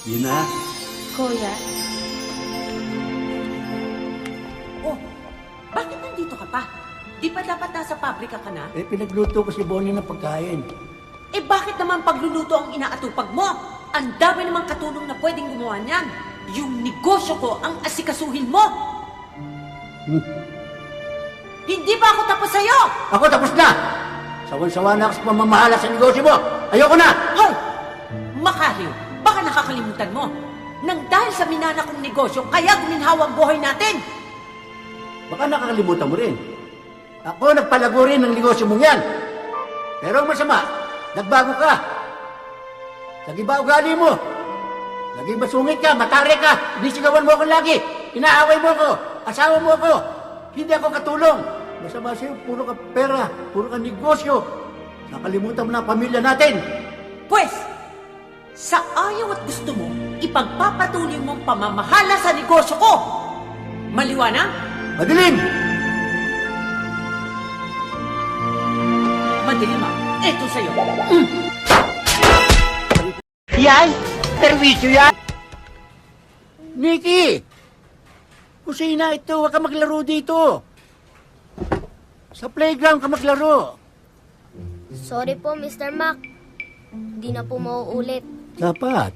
Yun na. Kuya, Oh, bakit nandito ka pa? Di ba dapat nasa pabrika ka na? Pinagluto ko si Bonnie ng pagkain. Bakit naman pagluluto ang inaatupag mo? Ang dami namang katulong na pwedeng gumawa niyan. Yung negosyo ko ang asikasuhin mo. Hindi ba ako tapos sa'yo? Ako tapos na! Sawan-sawa na ako sa pamamahala sa negosyo mo! Ayoko na! Hoy! Makaliw, baka nakakalimutan mo. Nang dahil sa minana kong negosyo, kaya guminhawa ang buhay natin. Baka nakakalimutan mo rin. Ako nagpalago rin ng negosyo mong yan. Pero ang masama, nagbago ka. Lagi ba ugali mo? Lagi ba sungit ka, matari ka, inisigawan mo ako lagi, inaaway mo ako, asawa mo ako. Hindi ako katulong. Masama sa'yo, puro ka pera, puro ka negosyo. Nakalimutan mo na ang pamilya natin. Pwes, sa ayaw at gusto mo, ipagpapatuloy mong pamamahala sa negosyo ko. Maliwanag? Madilim! Madilim ah. Ito sa'yo. Yan! Perwisyo yan! Nikki! Kusina ito, huwag ka maglaro dito. Sa playground ka maglaro. sorry po, Mr. Mac. Hindi na po mauulit. Dapat.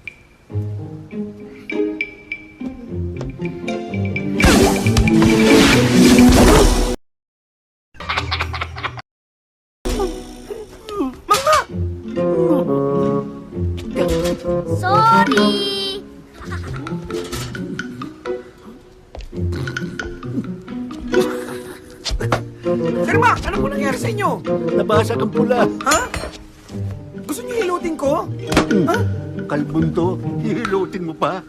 Sorry! Sir Mac, ano po nangyari sa inyo? Nabasag ang pula. Ha? Gusto niyo hilutin ko? Ha? Kalbon to, hihilutin mo pa.